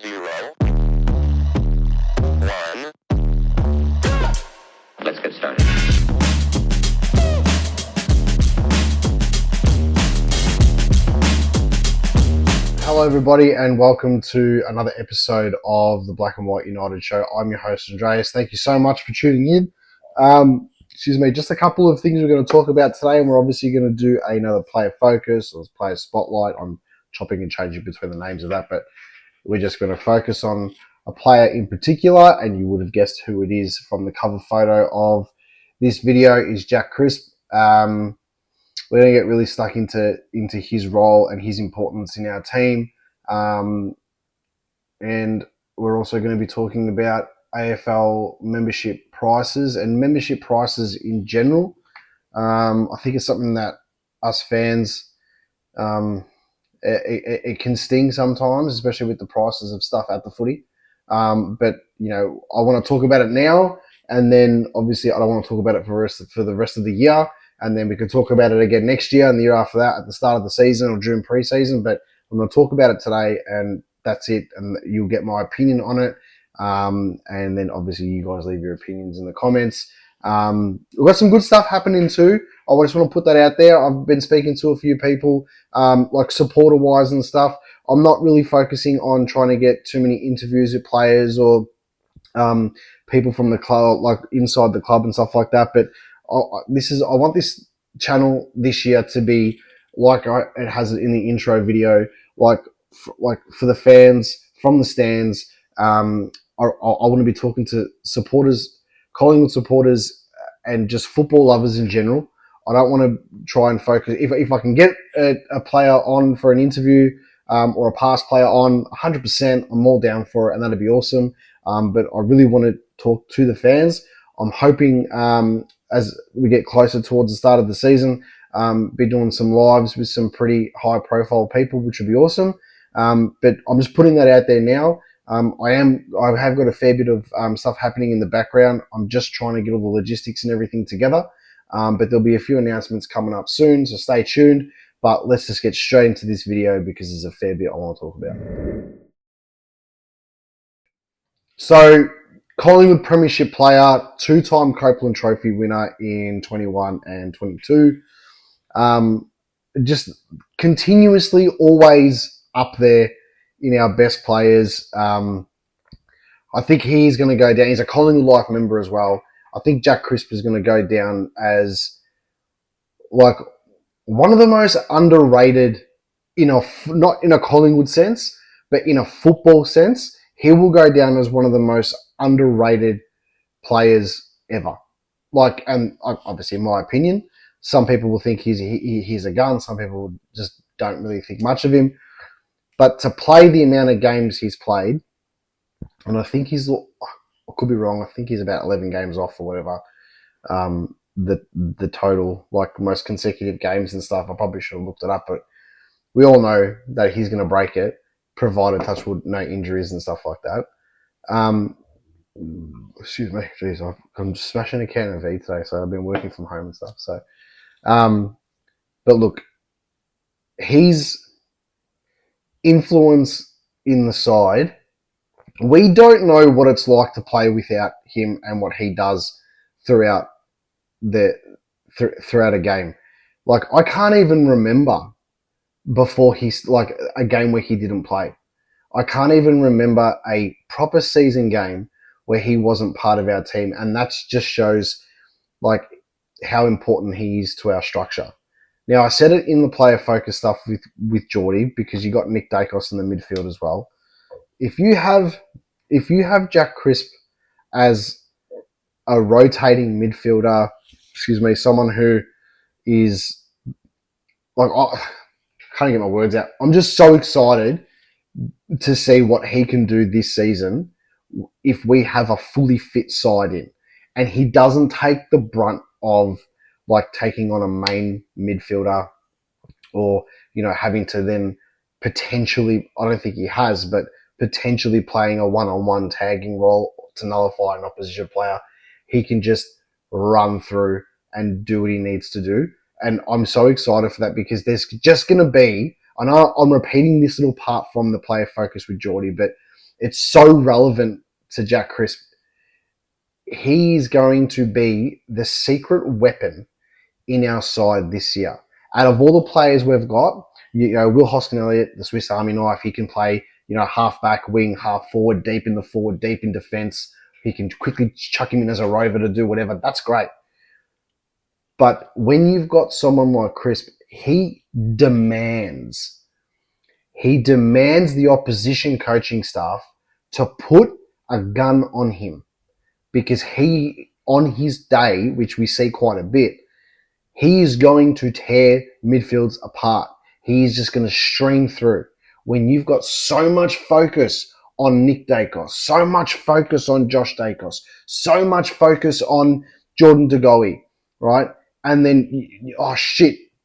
0, 1. Let's get started. Hello everybody and welcome to another episode of the Black and White United show. I'm your host Andreas. Thank you so much for tuning in. Just a couple of things we're going to talk about today, and we're obviously going to do another player focus or player spotlight. I'm chopping and changing between the names of that, but we're just going to focus on a player in particular, and you would have guessed who it is from the cover photo of this video is Jack Crisp. We're going to get really stuck into his role and his importance in our team. And we're also going to be talking about AFL membership prices and membership prices in general. I think it's something that us fans, it can sting sometimes, especially with the prices of stuff at the footy. But, you know, I want to talk about it now, and then obviously I don't want to talk about it for the rest of the year. And then we can talk about it again next year and the year after that at the start of the season or during pre-season. But I'm going to talk about it today, and that's it. And you'll get my opinion on it. And then obviously you guys leave your opinions in the comments. We've got some good stuff happening too. I just want to put that out there. I've been speaking to a few people, like supporter-wise and stuff. I'm not really focusing on trying to get too many interviews with players or people from the club, like inside the club and stuff like that. But I want this channel this year to be like it has it in the intro video, like for the fans from the stands. I want to be talking to supporters, Collingwood supporters, and just football lovers in general. I don't want to try and focus. If I can get a player on for an interview or a past player on, 100%, I'm all down for it, and that'd be awesome. But I really want to talk to the fans. I'm hoping as we get closer towards the start of the season, be doing some lives with some pretty high-profile people, which would be awesome. But I'm just putting that out there now. I have got a fair bit of stuff happening in the background. I'm just trying to get all the logistics and everything together. But there'll be a few announcements coming up soon, so stay tuned. But let's just get straight into this video because there's a fair bit I want to talk about. So, Collingwood Premiership player, two-time Copeland Trophy winner in 21 and 22. Just continuously always up there in our best players. I think he's going to go down. He's a Collingwood Life member as well. I think Jack Crisp is going to go down as like one of the most underrated not in a Collingwood sense, but in a football sense. He will go down as one of the most underrated players ever. Like, and obviously, in my opinion, some people will think he's a gun. Some people just don't really think much of him. But to play the amount of games he's played, and I think I could be wrong. I think he's about 11 games off or whatever. The total, like most consecutive games and stuff. I probably should have looked it up, but we all know that he's going to break it, provided touchwood no injuries and stuff like that. Excuse me, jeez, I'm smashing a can of V today, so I've been working from home and stuff. So, but look, his influence in the side, we don't know what it's like to play without him and what he does throughout throughout a game. Like, I can't even remember before he's like a game where he didn't play. I can't even remember a proper season game where he wasn't part of our team, and that just shows like how important he is to our structure. Now, I said it in the player focus stuff with Geordie because you got Nick Dacos in the midfield as well. If you have Jack Crisp as a rotating midfielder, someone who is like, I can't get my words out. I'm just so excited to see what he can do this season if we have a fully fit side in, and he doesn't take the brunt of like taking on a main midfielder or, you know, having to then potentially, I don't think he has, but potentially playing a one-on-one tagging role to nullify an opposition player. He can just run through and do what he needs to do. And I'm so excited for that because there's just going to be, I know I'm repeating this little part from the player focus with Geordie, but It's so relevant to Jack Crisp. He's going to be the secret weapon in our side this year. Out of all the players we've got, Will Hoskin-Elliott, the Swiss Army knife, he can play, half back, wing, half forward, deep in the forward, deep in defence. He can quickly chuck him in as a rover to do whatever. That's great. But when you've got someone like Crisp, he demands the opposition coaching staff to put a gun on him, because he, on his day, which we see quite a bit, he is going to tear midfields apart. He is just going to stream through. When you've got so much focus on Nick Dacos, so much focus on Josh Dacos, so much focus on Jordan De Goey, right? And then,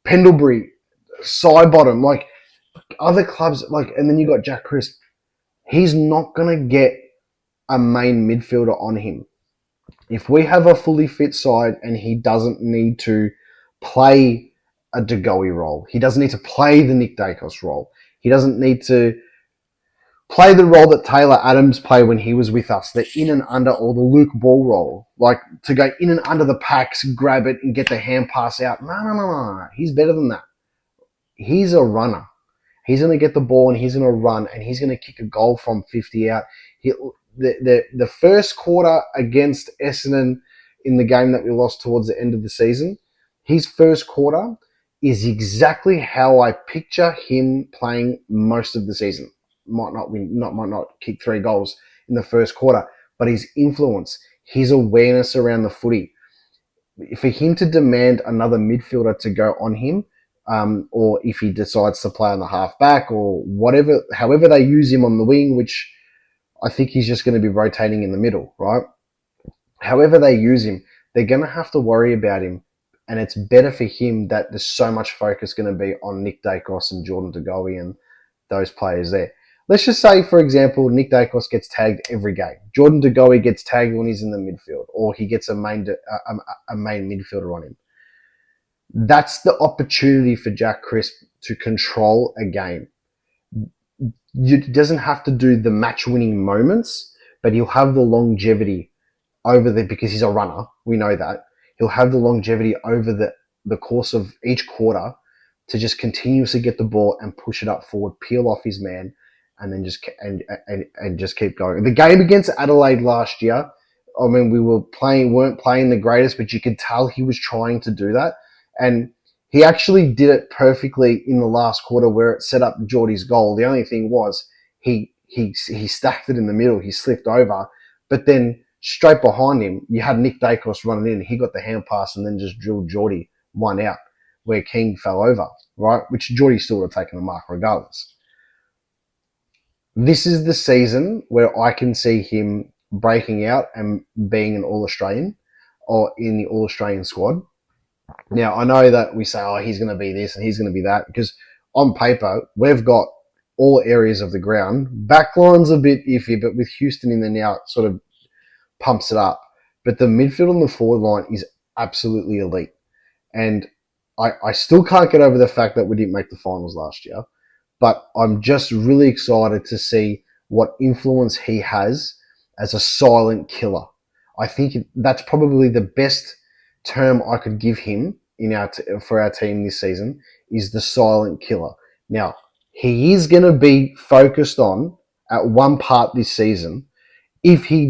Pendlebury, Sidebottom, like other clubs, and then you got Jack Crisp. He's not going to get a main midfielder on him. If we have a fully fit side and he doesn't need to play a De Goey role, he doesn't need to play the Nick Dacos role, he doesn't need to play the role that Taylor Adams played when he was with us, the in and under, or the Luke Ball role, like to go in and under the packs, grab it and get the hand pass out. No. He's better than that. He's a runner. He's going to get the ball and he's going to run and he's going to kick a goal from 50 out. The first quarter against Essendon in the game that we lost towards the end of the season, his first quarter is exactly how I picture him playing most of the season. Might not kick 3 goals in the first quarter, but his influence, his awareness around the footy, for him to demand another midfielder to go on him, or if he decides to play on the half back or whatever, however they use him on the wing, which I think he's just going to be rotating in the middle, right? However they use him, they're going to have to worry about him. And it's better for him that there's so much focus going to be on Nick Dacos and Jordan De Goey and those players there. Let's just say, for example, Nick Dacos gets tagged every game. Jordan De Goey gets tagged when he's in the midfield, or he gets a main midfielder on him. That's the opportunity for Jack Crisp to control a game. He doesn't have to do the match-winning moments, but he'll have the longevity over because he's a runner. We know that. He'll have the longevity over the course of each quarter to just continuously get the ball and push it up forward, peel off his man, and then just keep going. The game against Adelaide last year, I mean, we weren't playing the greatest, but you could tell he was trying to do that. And he actually did it perfectly in the last quarter where it set up Geordie's goal. The only thing was he stacked it in the middle. He slipped over. But then straight behind him, you had Nick Dacos running in. He got the hand pass and then just drilled Geordie one out where King fell over, right? Which Geordie still would have taken the mark regardless. This is the season where I can see him breaking out and being an All-Australian or in the All-Australian squad. Now, I know that we say, he's going to be this and he's going to be that, because on paper, we've got all areas of the ground. Backline's a bit iffy, but with Houston in there now, it sort of pumps it up. But the midfield and the forward line is absolutely elite. And I still can't get over the fact that we didn't make the finals last year. But I'm just really excited to see what influence he has as a silent killer. I think that's probably the best term I could give him for our team this season, is the silent killer. Now, he is going to be focused on at one part this season. If he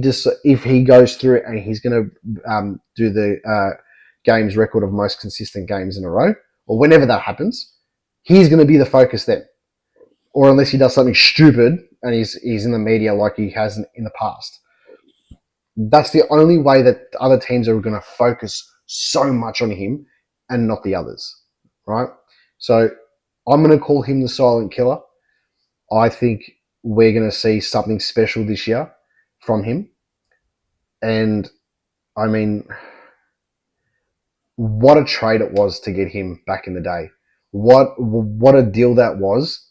goes through it and he's going to do the games record of most consistent games in a row, or whenever that happens, he's going to be the focus then. Or unless he does something stupid and he's in the media like he has in the past. That's the only way that other teams are going to focus so much on him and not the others, right? So I'm going to call him the silent killer. I think we're going to see something special this year from him. And, I mean, what a trade it was to get him back in the day. What a deal that was.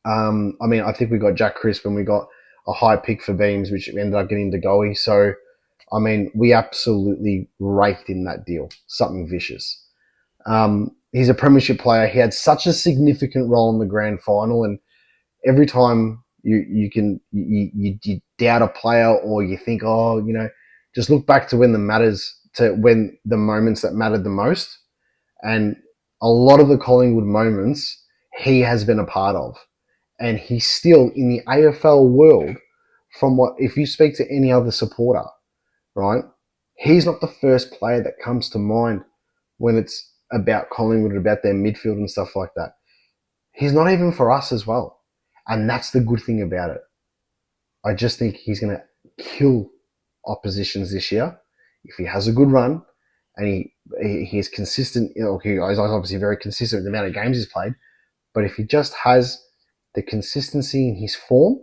I mean, I think we got Jack Crisp and we got a high pick for Beams, which ended up getting De Goey. So, I mean, we absolutely raked in that deal. Something vicious. He's a premiership player. He had such a significant role in the grand final. And every time You doubt a player, or you think, oh, just look back to when the moments that mattered the most, and a lot of the Collingwood moments he has been a part of, and he's still in the AFL world. If you speak to any other supporter, right, he's not the first player that comes to mind when it's about Collingwood, about their midfield and stuff like that. He's not even for us as well. And that's the good thing about it. I just think he's going to kill oppositions this year if he has a good run and he is consistent. He's obviously very consistent with the amount of games he's played. But if he just has the consistency in his form,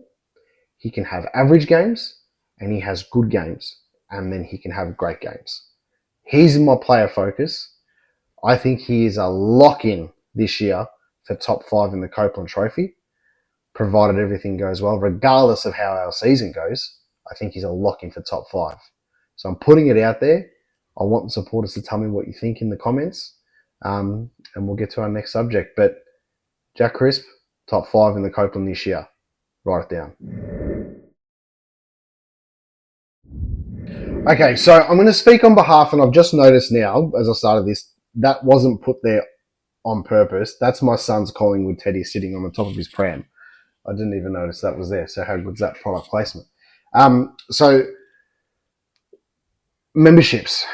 he can have average games and he has good games, and then he can have great games. He's my player focus. I think he is a lock-in this year for top 5 in the Copeland Trophy, provided everything goes well, regardless of how our season goes. I think he's a lock-in for top 5. So I'm putting it out there. I want the supporters to tell me what you think in the comments, and we'll get to our next subject. But Jack Crisp, top 5 in the Copeland this year. Write it down. Okay, so I'm going to speak on behalf, and I've just noticed now, as I started this, that wasn't put there on purpose. That's my son's Collingwood teddy sitting on the top of his pram. I didn't even notice that was there. So how good's that product placement? So memberships.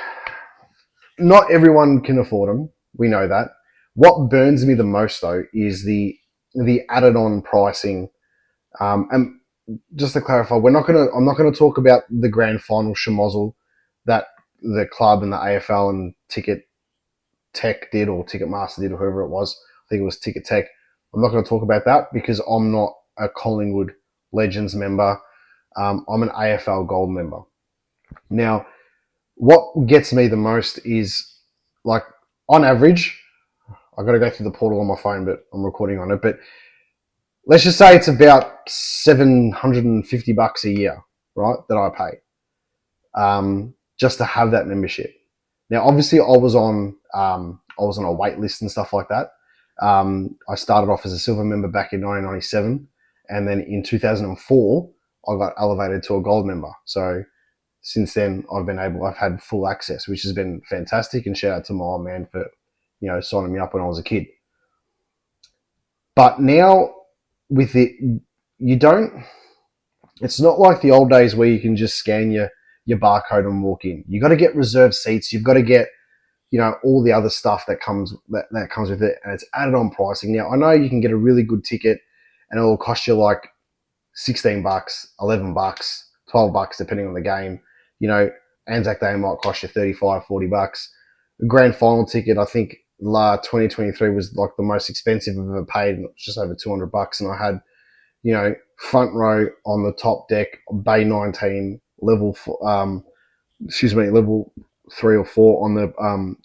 Not everyone can afford them. We know that. What burns me the most, though, is the added-on pricing. And just to clarify, I'm not gonna talk about the grand final schmozzle that the club and the AFL and Ticket Tech did, or Ticketmaster did, or whoever it was. I think it was Ticket Tech. I'm not going to talk about that because I'm not a Collingwood Legends member. I'm an AFL Gold member. Now, what gets me the most is, like, on average, I've got to go through the portal on my phone, but I'm recording on it. But let's just say it's about $750 a year, right, that I pay, just to have that membership. Now, obviously, I was on a wait list and stuff like that. I started off as a silver member back in 1997, and then in 2004, I got elevated to a gold member. So since then, I've had full access, which has been fantastic. And shout out to my old man for, signing me up when I was a kid. But now with it, it's not like the old days where you can just scan your barcode and walk in. You got to get reserved seats. You've got to get, all the other stuff that comes with it, and it's added on pricing. Now, I know you can get a really good ticket and it will cost you like $16, $11, $12, depending on the game. Anzac Day might cost you $35, $40. The grand final ticket, I think 2023 was like the most expensive I've ever paid, and it was just over $200. And I had, front row on the top deck, Bay 19, level 3 or 4 on the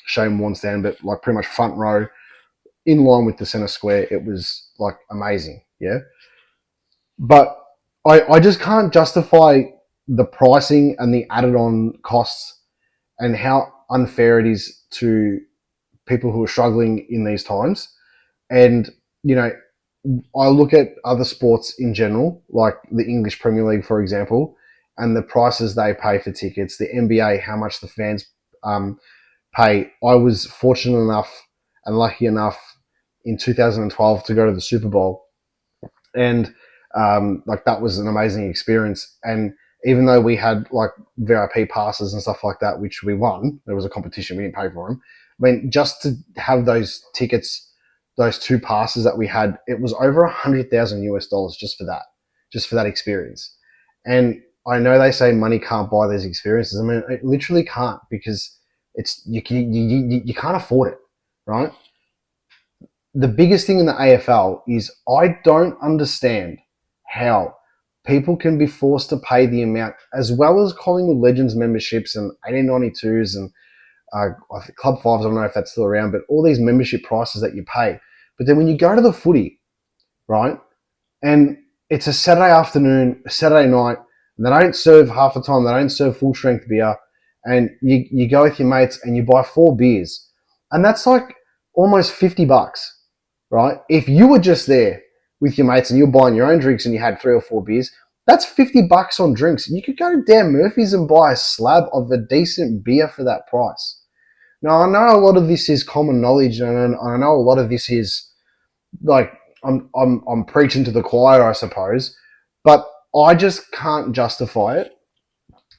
Shane Warne stand, but like pretty much front row in line with the center square. It was like amazing, yeah. But I just can't justify the pricing and the added on costs and how unfair it is to people who are struggling in these times. And, I look at other sports in general, like the English Premier League, for example, and the prices they pay for tickets, the NBA, how much the fans pay. I was fortunate enough and lucky enough in 2012 to go to the Super Bowl, and that was an amazing experience. And even though we had like VIP passes and stuff like that, which we won, there was a competition, we didn't pay for them. I mean, just to have those tickets, those 2 passes that we had, it was over $100,000 just for that experience. And I know they say money can't buy these experiences. I mean, it literally can't, because you can't afford it, right? The biggest thing in the AFL is I don't understand how people can be forced to pay the amount, as well as Collingwood Legends memberships and 1892s and I think Club 5s, I don't know if that's still around, but all these membership prices that you pay. But then when you go to the footy, right, and it's a Saturday afternoon, a Saturday night, and they don't serve half the time, they don't serve full strength beer, and you go with your mates and you buy 4 beers, and that's like almost $50, right? If you were just there with your mates and you're buying your own drinks and you had 3 or 4 beers, that's $50 on drinks. You could go to Dan Murphy's and buy a slab of a decent beer for that price. Now, I know a lot of this is common knowledge, and I know a lot of this is like I'm preaching to the choir, I suppose, but I just can't justify it.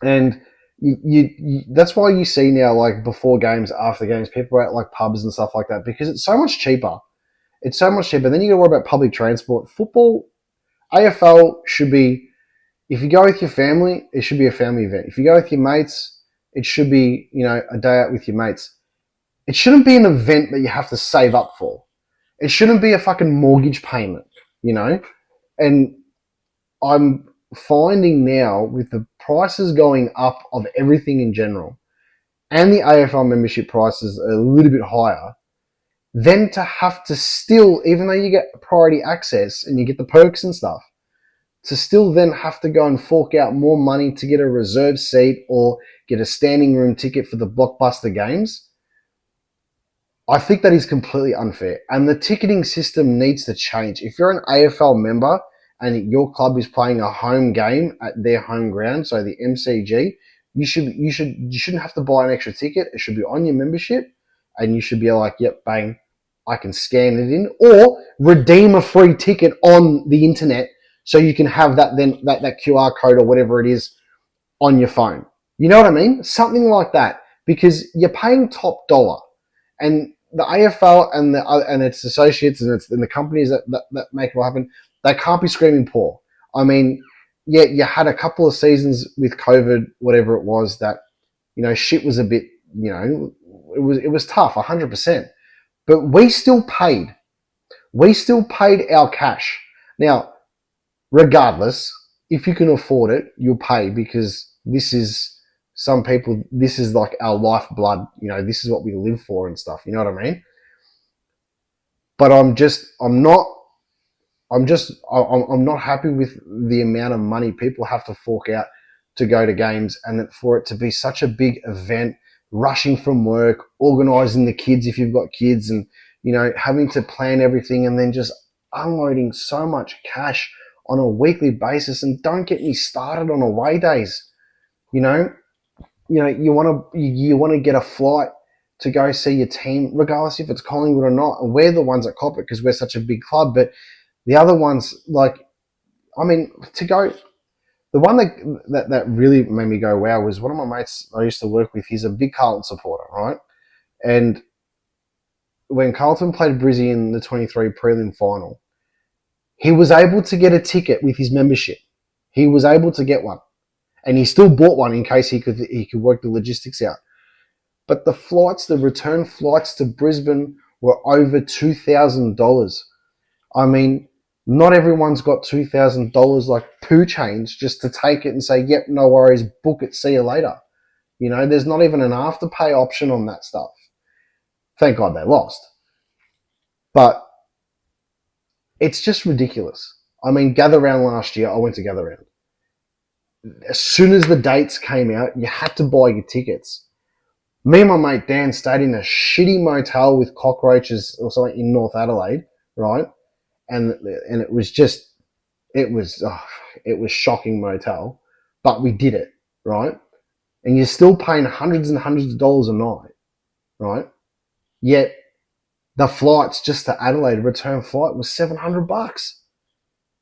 And that's why you see now, like before games, after games, people are at like pubs and stuff like that because it's so much cheaper. It's so much cheaper. Then you got to worry about public transport. Football, AFL should be, if you go with your family, it should be a family event. If you go with your mates, it should be, a day out with your mates. It shouldn't be an event that you have to save up for. It shouldn't be a fucking mortgage payment, And I'm finding now with the prices going up of everything in general and the AFL membership prices are a little bit higher, then to have to still, even though you get priority access and you get the perks and stuff, to still then have to go and fork out more money to get a reserve seat or get a standing room ticket for the blockbuster games, I think that is completely unfair. And the ticketing system needs to change. If you're an AFL member and your club is playing a home game at their home ground, so the MCG, you shouldn't have to buy an extra ticket. It should be on your membership, and you should be like, yep, bang, I can scan it in, or redeem a free ticket on the internet so you can have that QR code or whatever it is on your phone. You know what I mean? Something like that, because you're paying top dollar, and the AFL and its associates and the companies that make it all happen, they can't be screaming poor. I mean, yeah, you had a couple of seasons with COVID, whatever it was, that shit was a bit, it was tough, 100%. But we still paid. We still paid our cash. Now, regardless, if you can afford it, you'll pay, because this is, some people, this is like our lifeblood. This is what we live for and stuff. You know what I mean? But I'm not happy with the amount of money people have to fork out to go to games, and for it to be such a big event, rushing from work, organising the kids if you've got kids, and having to plan everything, and then just unloading so much cash on a weekly basis. And don't get me started on away days. You want to get a flight to go see your team, regardless if it's Collingwood or not. And we're the ones that cop it because we're such a big club. But the other ones, to go, the one that really made me go wow was one of my mates I used to work with. He's a big Carlton supporter, right? And when Carlton played Brizzy in the 23 prelim final, he was able to get a ticket with his membership. He was able to get one, and he still bought one in case he could work the logistics out. But the return flights to Brisbane were over $2,000. I mean, not everyone's got $2,000 like poo change just to take it and say, yep, no worries, book it, see you later. There's not even an afterpay option on that stuff. Thank God they lost. But it's just ridiculous. I mean, Gather Round last year, I went to Gather Round. As soon as the dates came out, you had to buy your tickets. Me and my mate Dan stayed in a shitty motel with cockroaches or something in North Adelaide, right? And it was shocking motel, but we did it, right? And you're still paying hundreds and hundreds of dollars a night, right? Yet the flights just to Adelaide, return flight, was $700.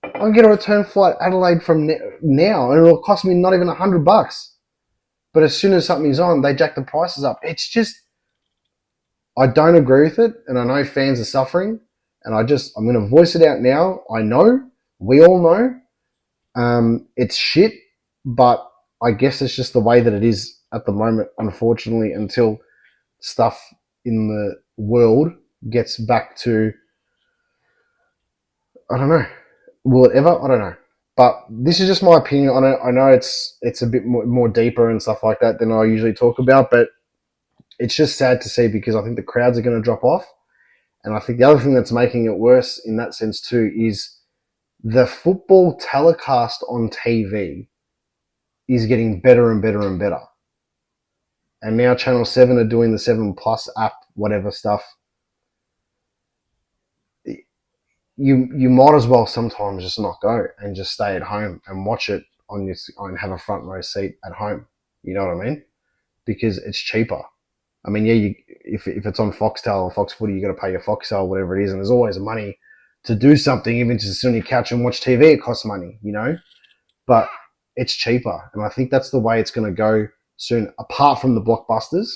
I can get a return flight Adelaide from now, and it'll cost me not even $100. But as soon as something's on, they jack the prices up. It's just, I don't agree with it, and I know fans are suffering, and I'm going to voice it out now. I know, we all know, it's shit, but I guess it's just the way that it is at the moment, unfortunately, until stuff in the world gets back to, I don't know, will it ever? I don't know. But this is just my opinion on it. I know it's a bit more deeper and stuff like that than I usually talk about, but it's just sad to see, because I think the crowds are going to drop off. And I think the other thing that's making it worse in that sense too is the football telecast on TV is getting better and better and better. And now Channel 7 are doing the 7 Plus app, whatever stuff. you might as well sometimes just not go and just stay at home and watch it on your and have a front row seat at home. You know what I mean? Because it's cheaper. I mean, yeah, if it's on Foxtel or Fox Footy, you got to pay your Foxtel, whatever it is, and there's always money to do something. Even to sit on your couch and watch TV, it costs money, you know. But it's cheaper, and I think that's the way it's going to go soon. Apart from the blockbusters,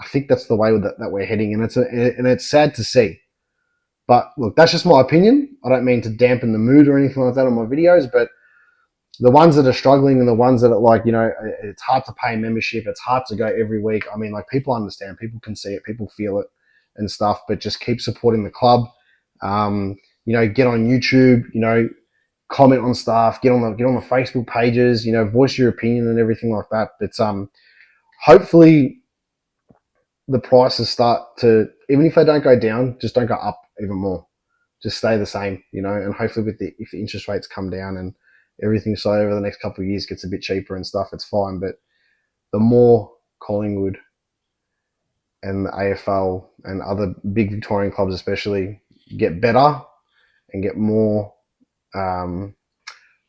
I think that's the way that we're heading, and it's sad to see. But look, that's just my opinion. I don't mean to dampen the mood or anything like that on my videos, but the ones that are struggling and the ones that are like, it's hard to pay membership, it's hard to go every week. I mean, like, people understand, people can see it, people feel it and stuff, but just keep supporting the club. Get on YouTube, comment on stuff, get on the Facebook pages, voice your opinion and everything like that. But hopefully the prices start to, even if they don't go down, just don't go up even more. Just stay the same, and hopefully if the interest rates come down and everything so over the next couple of years gets a bit cheaper and stuff, it's fine. But the more Collingwood and the AFL and other big Victorian clubs especially get better and get more, I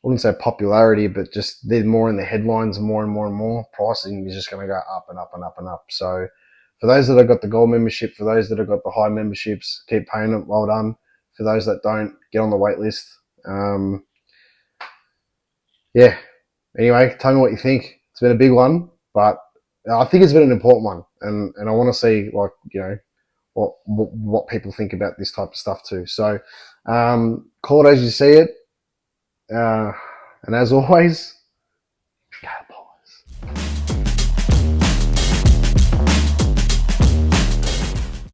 wouldn't say popularity, but just they're more in the headlines more and more and more, pricing is just going to go up and up and up and up. So for those that have got the gold membership, for those that have got the high memberships, keep paying it, well done. For those that don't, get on the wait list. Yeah. Anyway, tell me what you think. It's been a big one, but I think it's been an important one, and I want to see, like, what people think about this type of stuff too. So call it as you see it, and as always,